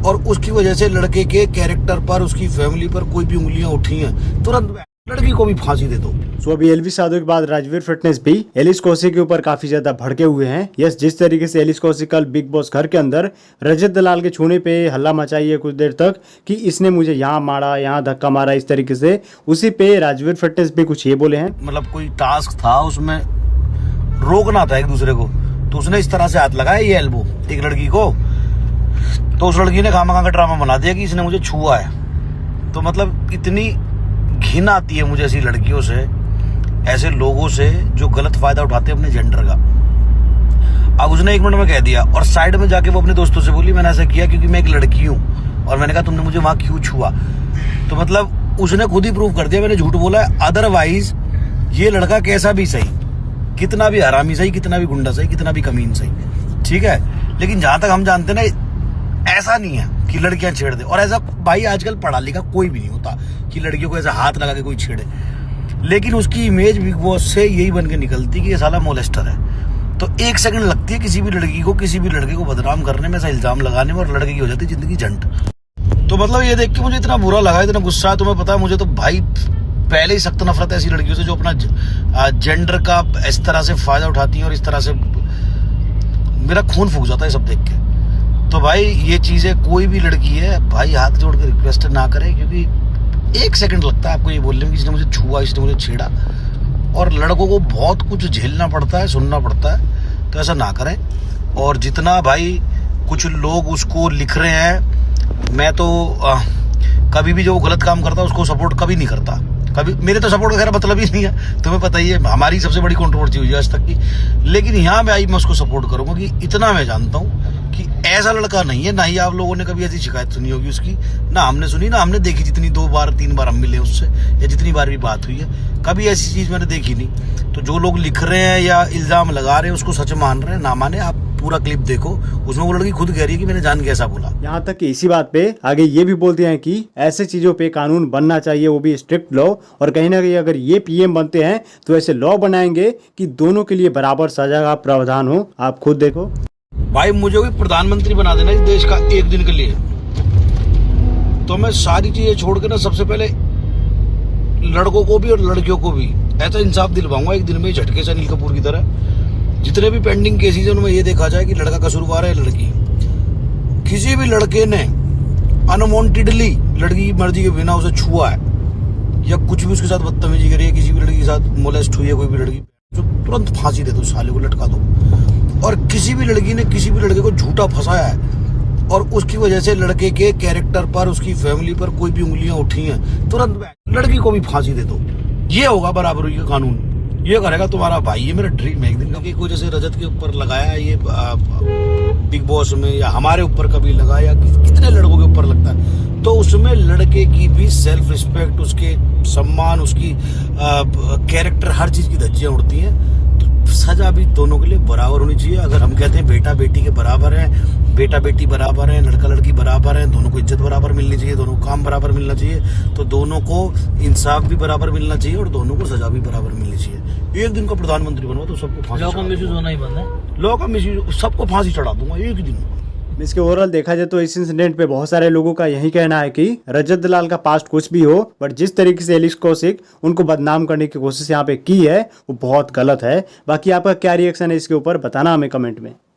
और उसकी वजह से लड़के के कैरेक्टर पर, उसकी फैमिली पर कोई भी उंगलियां उठी हैं, तुरंत लड़की को भी फांसी दे दो। सो अभी एलवी साधु के बाद राजवीर फिटनेस भी एलिस कौशिक के ऊपर काफी ज्यादा भड़के हुए हैं। यस, जिस तरीके से एलिस कौशिक कल बिग बॉस घर के अंदर रजत दलाल के छूने पे हल्ला मचाई है कुछ देर तक कि इसने मुझे यहाँ मारा, यहाँ धक्का मारा, इस तरीके से, उसी पे राजवीर फिटनेस भी कुछ ये बोले हैं। मतलब कोई टास्क था, उसमें रोकना था एक दूसरे को, तो उसने इस तरह से हाथ लगाया ये एल्बो एक लड़की को, तो उस लड़की ने खामखा का ड्रामा बना दिया कि इसने मुझे छुआ है। तो मतलब इतनी घिन आती है मुझे ऐसी लड़कियों से, ऐसे लोगों से जो गलत फायदा उठाते हैं अपने जेंडर का। अब उसने 1 मिनट में कह दिया और साइड में जाके वो अपने दोस्तों से बोली मैंने ऐसा किया क्योंकि मैं एक लड़की हूँ और मैंने कहा तुमने मुझे वहां क्यों छुआ। तो मतलब उसने खुद ही प्रूव कर दिया मैंने झूठ बोला है। अदरवाइज ये लड़का कैसा भी सही, कितना भी हरामी सही, कितना भी गुंडा सही, कितना भी कमीन सही, ठीक है, लेकिन जहां तक हम जानते हैं ना, ऐसा नहीं है कि लड़कियां छेड़ दे। और ऐसा भाई आजकल पढ़ा लिखा कोई भी नहीं होता कि लड़कियों को ऐसा हाथ लगा के कोई छेड़े, लेकिन उसकी इमेज बिग बॉस से यही बन के निकलती कि ये साला मोलेस्टर है। तो 1 सेकंड लगती है किसी भी लड़की को, किसी भी लड़के को बदनाम करने में, ऐसा इल्जाम लगाने में, और लड़के की हो जाती है जिंदगी झंड। तो मतलब ये देख के मुझे इतना बुरा लगा, इतना गुस्सा, तुम्हें पता है मुझे तो भाई पहले ही सख्त नफरत है ऐसी लड़कियों से जो अपना जेंडर का इस तरह से फायदा उठाती है, और इस तरह से मेरा खून फूक जाता है सब देख के। तो भाई ये चीजें कोई भी लड़की है भाई हाथ जोड़ के रिक्वेस्ट ना करे, क्योंकि 1 सेकंड लगता है आपको ये बोलने में कि इसने मुझे छुआ, इसने मुझे छेड़ा, और लड़कों को बहुत कुछ झेलना पड़ता है, सुनना पड़ता है। तो ऐसा ना करें। और जितना भाई कुछ लोग उसको लिख रहे हैं, मैं तो कभी भी जो गलत काम करता है उसको सपोर्ट कभी नहीं करता, कभी। मेरे तो सपोर्ट वगैरह मतलब ही नहीं है, तुम्हें पता ही है, हमारी सबसे बड़ी कंट्रोवर्सी हुई है आज तक की। लेकिन यहाँ मैं आई मैं उसको सपोर्ट करूंगा कि इतना मैं जानता हूँ कि ऐसा लड़का नहीं है, ना ही आप लोगों ने कभी ऐसी शिकायत सुनी होगी उसकी, ना हमने सुनी, ना हमने देखी। जितनी 2 बार 3 बार हम मिले उससे, या जितनी बार भी बात हुई है, कभी ऐसी चीज मैंने देखी नहीं। तो जो लोग लिख रहे हैं या इल्जाम लगा रहे हैं उसको सच मान रहे हैं, ना माने, आप पूरा क्लिप देखो, उसमें वो लड़की खुद कह रही है कि मैंने जान के ऐसा बोला। यहाँ तक कि इसी बात पे आगे ये भी बोलते हैं कि ऐसे चीजों पे कानून बनना चाहिए, वो भी स्ट्रिक्ट लॉ, और कहीं ना कहीं अगर ये पीएम बनते हैं तो ऐसे लॉ बनाएंगे कि दोनों के लिए बराबर सजा का प्रावधान हो। आप खुद देखो भाई, मुझे भी प्रधानमंत्री बना देना इस देश का 1 दिन के लिए, तो मैं सारी चीजें छोड़ के ना सबसे पहले लड़कों को भी और लड़कियों को भी ऐसा इंसाफ दिलवाऊंगा 1 दिन में, झटके से अनिल कपूर की तरह। जितने भी पेंडिंग केसेज हैं उनमें ये देखा जाए कि लड़का कसूरवार है, लड़की। किसी भी लड़के ने अनवांटेडली लड़की की मर्जी के बिना उसे छुआ है या कुछ भी उसके साथ बदतमीजी करी है, किसी भी लड़की के साथ मोलेस्ट हुई है कोई भी लड़की, तो तुरंत फांसी दे दो, साले को लटका दो। और किसी भी लड़की ने किसी भी लड़के को झूठा फंसाया है और उसकी वजह से लड़के के कैरेक्टर पर, उसकी फैमिली पर कोई भी उंगलियां उठी हैं, तुरंत लड़की को भी फांसी दे दो। ये होगा बराबरी का कानून, ये करेगा तुम्हारा भाई। ये मेरा ड्रीम है एक दिन का, कोई जैसे रजत के ऊपर लगाया ये बिग बॉस में, या हमारे ऊपर कभी लगाया, या कितने लड़कों के ऊपर लगता है, तो उसमें लड़के की भी सेल्फ रिस्पेक्ट, उसके सम्मान, उसकी कैरेक्टर, हर चीज की धज्जियां उड़ती हैं। सजा भी दोनों के लिए बराबर होनी चाहिए। अगर हम कहते हैं बेटा बेटी के बराबर है, बेटा बेटी बराबर है, लड़का लड़की बराबर है, दोनों को इज्जत बराबर मिलनी चाहिए, दोनों को काम बराबर मिलना चाहिए, तो दोनों को इंसाफ भी बराबर मिलना चाहिए और दोनों को सजा भी बराबर मिलनी चाहिए। 1 दिन का प्रधानमंत्री बनवा तो सबको फांसी, लॉ का मिसयूज होना ही बंद है, लॉ का मिसयूज, सबको फांसी चढ़ा दूंगा 1 दिन। इसके ओवरऑल देखा जाए तो इस इंसिडेंट पे बहुत सारे लोगों का यही कहना है कि रजत दलाल का पास्ट कुछ भी हो, बट जिस तरीके से एलिस कौशिक उनको बदनाम करने की कोशिश यहाँ पे की है वो बहुत गलत है। बाकी आपका क्या रिएक्शन है इसके ऊपर बताना हमें कमेंट में।